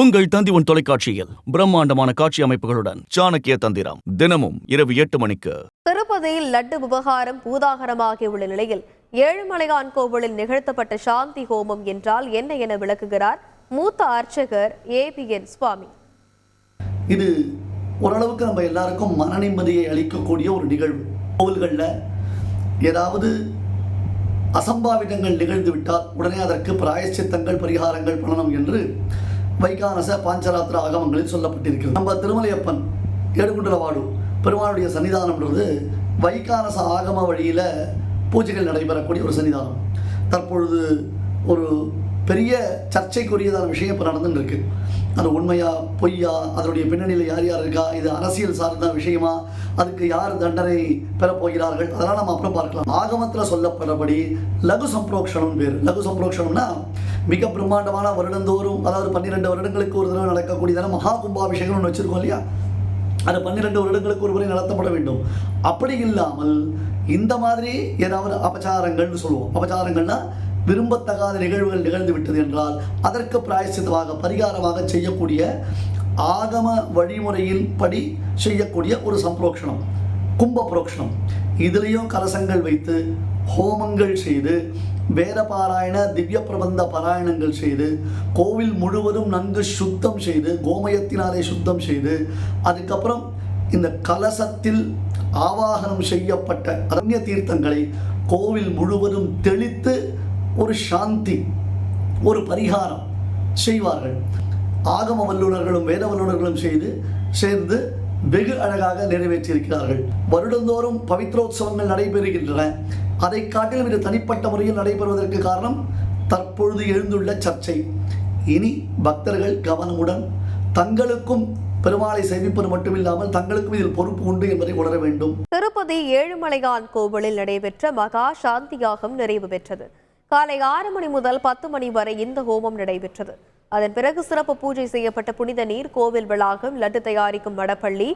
உங்கள் தந்தி தொலைக்காட்சியில் பிரம்மாண்டமான காட்சி அமைப்புகளுடன் சாணக்கிய தந்திரம் தினமும் இரவு 8 மணிக்கு. திருப்பதியில் லட்டு விவகாரம் பூதாகரமாகியுள்ள நிலையில் ஏழுமலையான் கோவிலில் நிகழ்த்தப்பட்ட சாந்தி ஹோமம் என்றால் என்ன என விளக்குகிறார் மூத்த அர்ச்சகர் ABN சுவாமி. இது ஓரளவுக்கு நம்ம எல்லாருக்கும் மன நிம்மதியை அளிக்கக்கூடிய ஒரு நிகழ்வு. கோவில்களில் ஏதாவது அசம்பாவிதங்கள் நிகழ்ந்து விட்டால் உடனே அதற்கு பிராயச்சித்தங்கள் பரிகாரங்கள் பண்ணணும் என்று வைகானச பாஞ்சராத்திர ஆகமங்களில் சொல்லப்பட்டிருக்கிறது. நம்ம திருமலையப்பன் ஏடுகுண்டலவாடு பெருமாளுடைய சன்னிதானம்ன்றது வைகானச ஆகம வழியில் பூஜைகள் நடைபெறக்கூடிய ஒரு சன்னிதானம். தற்பொழுது ஒரு பெரிய சர்ச்சைக்குரியதான விஷயம் இப்போ நடந்துன்னு இருக்கு. அது உண்மையா பொய்யா, அதனுடைய பின்னணியில் யார் யார் இருக்கா, இது அரசியல் சார்ந்த விஷயமா, அதுக்கு யார் தண்டனை பெறப்போகிறார்கள், அதெல்லாம் நம்ம அப்புறம் பார்க்கலாம். ஆகமத்தில் சொல்லப்படுறபடி லகு சம்பரோக்ஷணம் பேர். லகு சம்பரோக்ஷணம்னா மிக பிரம்மாண்டமான வருடந்தோறும், அதாவது 12 வருடங்களுக்கு ஒரு தடவை நடக்கக்கூடியதான மகா கும்பாபிஷேகம் ஒன்று வச்சுருக்கோம் இல்லையா, அது 12 வருடங்களுக்கு ஒரு முறை நடத்தப்பட வேண்டும். அப்படி இல்லாமல் இந்த மாதிரி ஏதாவது அபச்சாரங்கள்னு சொல்லுவோம். அபச்சாரங்கள்னா விரும்பத்தகாத நிகழ்வுகள் நிகழ்ந்து விட்டது என்றால் அதற்கு பிராயசித்தமாக பரிகாரமாக செய்யக்கூடிய ஆகம வழிமுறையின் படி செய்யக்கூடிய ஒரு சம்பரோக்ஷணம், கும்ப புரோக்ஷணம். இதுலேயும் கலசங்கள் வைத்து ஹோமங்கள் செய்து வேத பாராயண திவ்ய பிரபந்த பாராயணங்கள் செய்து கோவில் முழுவதும் நன்கு சுத்தம் செய்து கோமயத்தினாலே சுத்தம் செய்து அதுக்கப்புறம் இந்த கலசத்தில் ஆவாகனம் செய்யப்பட்ட அரண்ய தீர்த்தங்களை கோவில் முழுவதும் தெளித்து ஒரு சாந்தி, ஒரு பரிகாரம் செய்வார்கள். ஆகம வல்லுநர்களும் வேத வல்லுநர்களும் சேர்ந்து வெகு அழகாக நிறைவேற்றியிருக்கிறார்கள். வருடந்தோறும் பவித்ரோத்சவங்கள் நடைபெறுகின்றன. அதை காட்டிலும் இது தனிப்பட்ட முறையில் நடைபெறுவதற்கு காரணம் தற்பொழுது எழுந்துள்ள சர்ச்சை. இனி பக்தர்கள் கவனமுடன் தங்களுக்கும் பெருமாளை சேவிப்பது மட்டுமில்லாமல் தங்களுக்கும் இதில் பொறுப்பு உண்டு என்பதை உணர வேண்டும். திருப்பதி ஏழுமலையான் கோவிலில் நடைபெற்ற மகா சாந்தி யாகம் நிறைவு பெற்றது. காலை 6 மணி முதல் 10 மணி வரை இந்த ஹோமம் நடைபெற்றது. அதன் பிறகு சிறப்பு பூஜை செய்யப்பட்ட புனித நீர் கோவில் வளாகம், லட்டு தயாரிக்கும் மடப்பள்ளி,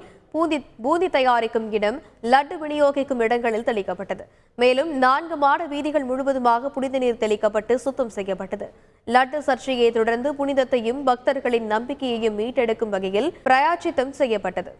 பூந்தி தயாரிக்கும் இடம், லட்டு விநியோகிக்கும் இடங்களில் தெளிக்கப்பட்டது. மேலும் 4 மாட வீதிகள் முழுவதுமாக புனித நீர் தெளிக்கப்பட்டு சுத்தம் செய்யப்பட்டது. லட்டு சர்ச்சையை தொடர்ந்து புனிதத்தையும் பக்தர்களின் நம்பிக்கையையும் மீட்டெடுக்கும் வகையில் பிராயச்சித்தம் செய்யப்பட்டது.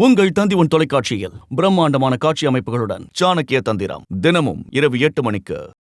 உங்கள் தந்தி தொலைக்காட்சியில் பிரம்மாண்டமான காட்சி அமைப்புகளுடன் சாணக்கிய தந்திரம் தினமும் இரவு 8 மணிக்கு.